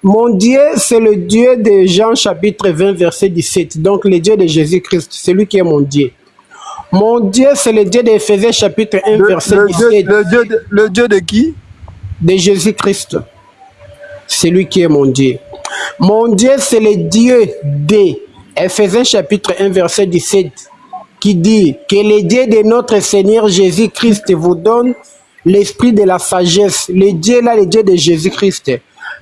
Mon Dieu, c'est le Dieu de Jean chapitre 20, verset 17. Donc, le Dieu de Jésus-Christ, c'est lui qui est mon Dieu. Mon Dieu, c'est le Dieu d'Éphésiens chapitre 1, verset 17. Le Dieu de qui? De Jésus-Christ. C'est lui qui est mon Dieu. Mon Dieu, c'est le Dieu d'Éphésiens chapitre 1, verset 17, qui dit que le Dieu de notre Seigneur Jésus-Christ vous donne l'esprit de la sagesse. Le Dieu là, le Dieu de Jésus-Christ,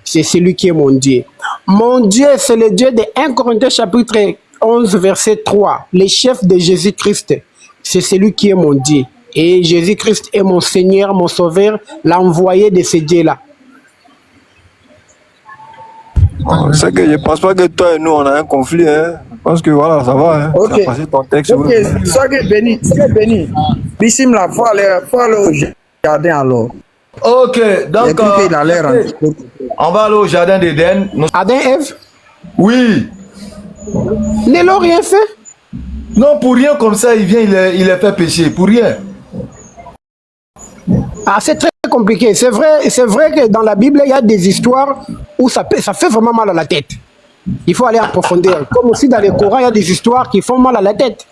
c'est celui qui est mon Dieu. Mon Dieu, c'est le Dieu de 1 Corinthiens chapitre 11, verset 3. Le chef de Jésus-Christ, c'est celui qui est mon Dieu. Et Jésus-Christ est mon Seigneur, mon Sauveur, l'envoyé de ce Dieu-là. C'est que je ne pense pas que toi et nous, on a un conflit. Hein. Je pense que voilà, ça va. Hein. Ok. Tu as passé ton texte. Ok, sois béni. Sois béni. Bissim là, faut aller au jardin alors. Ok, donc on va aller au jardin d'Éden. Adam et Ève, Oui. ne l'ont rien fait. Non, pour rien comme ça, il vient, il est fait pécher. Pour rien. Ah, c'est très compliqué. C'est vrai que dans la Bible, il y a des histoires où ça fait vraiment mal à la tête. Il faut aller en profondeur. Comme aussi dans le Coran, il y a des histoires qui font mal à la tête.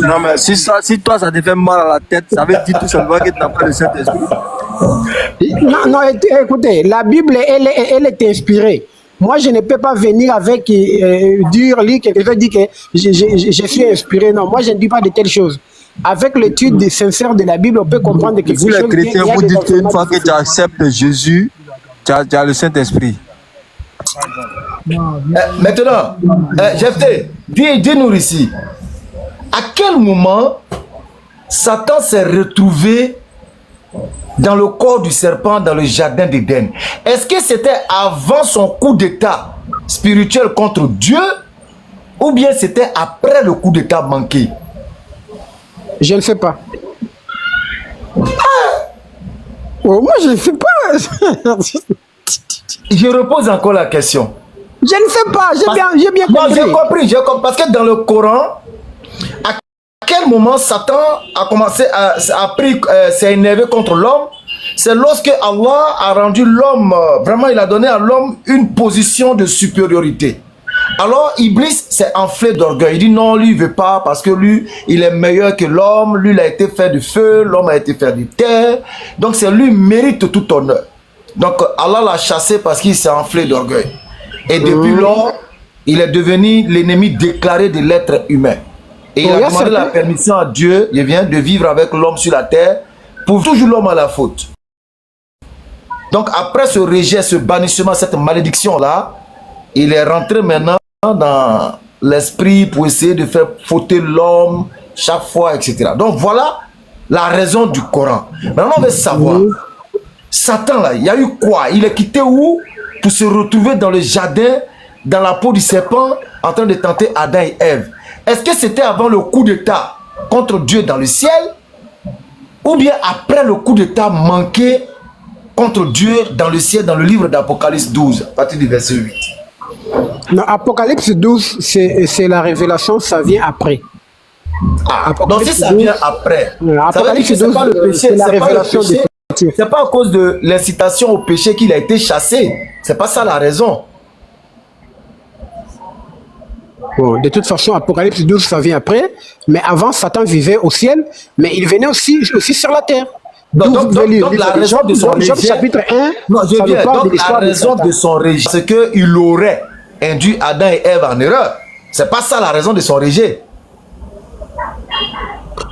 Non, mais si toi, ça te fait mal à la tête, ça veut dire tout simplement que tu n'as pas le Saint-Esprit. Non, écoutez, la Bible, elle est inspirée. Moi, je ne peux pas venir avec dire quelqu'un dit que je suis inspiré. Non, moi, je ne dis pas de telles choses. Avec l'étude sincère de la Bible, on peut comprendre quelque chose. Vous, les chrétiens, vous dites qu'une fois que tu acceptes Jésus, tu as le Saint-Esprit. Maintenant, Jephthé, dis-nous ici, à quel moment Satan s'est retrouvé dans le corps du serpent dans le jardin d'Éden? Est-ce que c'était avant son coup d'état spirituel contre Dieu ou bien c'était après le coup d'état manqué? Je ne sais pas. Oh, moi, je ne sais pas. Je repose encore la question. Je ne sais pas, j'ai bien compris. Non, j'ai compris, parce que dans le Coran, à quel moment Satan a commencé s'est énervé contre l'homme? C'est lorsque Allah a rendu l'homme, vraiment il a donné à l'homme une position de supériorité. Alors Iblis s'est enflé d'orgueil. Il dit non, lui il veut pas parce que lui il est meilleur que l'homme. Lui il a été fait du feu, l'homme a été fait du terre. Donc c'est lui mérite tout honneur. Donc Allah l'a chassé parce qu'il s'est enflé d'orgueil. Et depuis lors, il est devenu l'ennemi déclaré de l'être humain. Et il a demandé la permission à Dieu, il vient de vivre avec l'homme sur la terre, pour toujours l'homme à la faute. Donc après ce rejet, ce bannissement, cette malédiction-là, il est rentré maintenant dans l'esprit pour essayer de faire fauter l'homme chaque fois, etc. Donc voilà la raison du Coran. Maintenant on veut savoir, Satan là, il y a eu quoi? Il est quitté où pour se retrouver dans le jardin, dans la peau du serpent, en train de tenter Adam et Ève? Est-ce que c'était avant le coup d'état contre Dieu dans le ciel ou bien après le coup d'état manqué contre Dieu dans le ciel, dans le livre d'Apocalypse 12, à partir du verset 8? Non, Apocalypse 12, c'est la révélation, ça vient après. Ah, donc si ça vient après, Apocalypse 12, c'est la révélation de Dieu. C'est pas à cause de l'incitation au péché qu'il a été chassé. C'est pas ça la raison. Bon, de toute façon, Apocalypse 12, ça vient après. Mais avant, Satan vivait au ciel, mais il venait aussi sur la terre. Donc la raison de son rejet, chapitre 1, la raison de son rejet, c'est qu'il aurait induit Adam et Ève en erreur. C'est pas ça la raison de son rejet.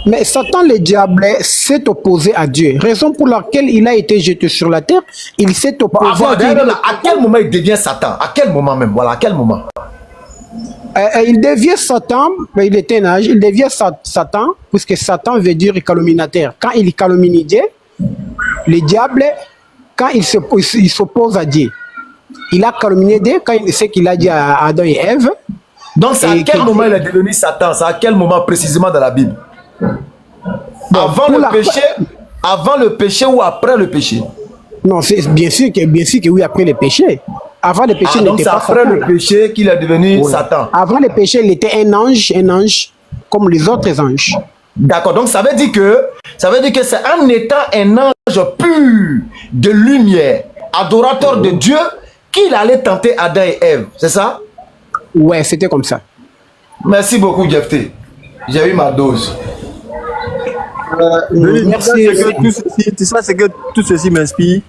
Mais Satan, le diable, s'est opposé à Dieu. Raison pour laquelle il a été jeté sur la terre, il s'est opposé à Dieu. À quel moment il devient Satan? À quel moment même? Voilà, à quel moment? Il devient Satan, mais il était un âge, il devient Satan, puisque Satan veut dire calomniateur. Quand il calomnie Dieu, le diable, quand il s'oppose à Dieu, il a calomnié Dieu quand il sait qu'il a dit à Adam et Ève. Donc c'est à quel moment il est devenu Satan? C'est à quel moment précisément dans la Bible? Bon, avant le péché ou après le péché? Non, c'est bien sûr que oui, après le péché. Avant le péché, il n'était pas Satan. Donc c'est après le péché qu'il est devenu Satan. Avant le péché, il était un ange comme les autres anges. D'accord, donc ça veut dire que c'est en étant un ange pur de lumière, adorateur de Dieu, qu'il allait tenter Adam et Ève, c'est ça? Ouais, c'était comme ça. Merci beaucoup, Jefté. J'ai eu ma dose. Merci. C'est que tout ceci m'inspire.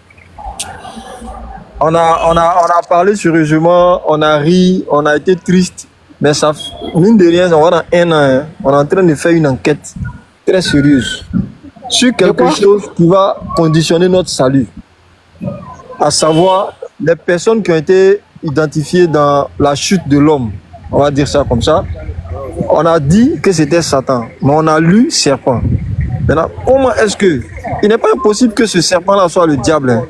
On a parlé sérieusement, on a ri, on a été triste, mais ça, mine de rien, on va dans un an, hein, on est en train de faire une enquête très sérieuse sur quelque chose qui va conditionner notre salut, à savoir les personnes qui ont été identifiées dans la chute de l'homme, on va dire ça comme ça. On a dit que c'était Satan, mais on a lu serpent. Maintenant, comment est-ce que il n'est pas impossible que ce serpent-là soit le diable, hein?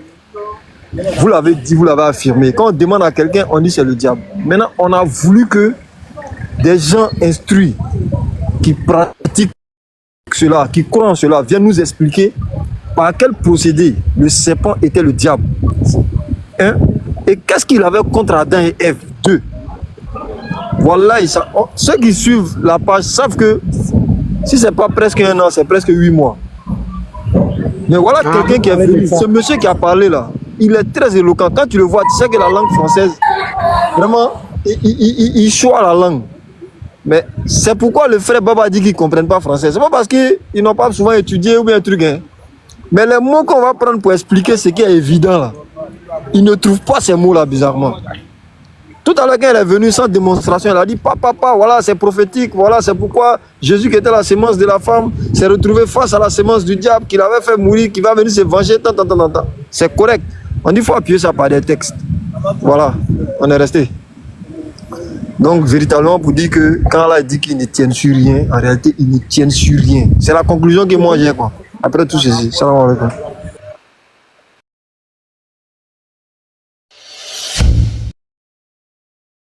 Vous l'avez dit, vous l'avez affirmé. Quand on demande à quelqu'un, on dit c'est le diable. Maintenant, on a voulu que des gens instruits, qui pratiquent cela, qui croient en cela, viennent nous expliquer par quel procédé le serpent était le diable. Hein? Et qu'est-ce qu'il avait contre Adam et Ève? Deux. Voilà, ceux qui suivent la page savent que si ce n'est pas presque un an, c'est presque 8 mois. Mais voilà quelqu'un qui est venu. Ce monsieur qui a parlé là, il est très éloquent. Quand tu le vois, tu sais que la langue française, vraiment, il choisit la langue. Mais c'est pourquoi le frère Baba dit qu'ils ne comprennent pas français. Ce n'est pas parce qu'ils n'ont pas souvent étudié ou bien un truc. Hein. Mais les mots qu'on va prendre pour expliquer ce qui est évident là, ils ne trouvent pas ces mots là bizarrement. Tout à l'heure, quand elle est venue sans démonstration, elle a dit papa, voilà, c'est prophétique, voilà, c'est pourquoi Jésus, qui était la sémence de la femme, s'est retrouvé face à la sémence du diable, qu'il avait fait mourir, qui va venir se venger, tant. C'est correct. On dit qu'il faut appuyer ça par des textes. Voilà, on est resté. Donc, véritablement, pour dire que quand elle a dit qu'ils ne tiennent sur rien, en réalité, ils ne tiennent sur rien. C'est la conclusion que moi j'ai, quoi. Après tout ceci, salam alaikum.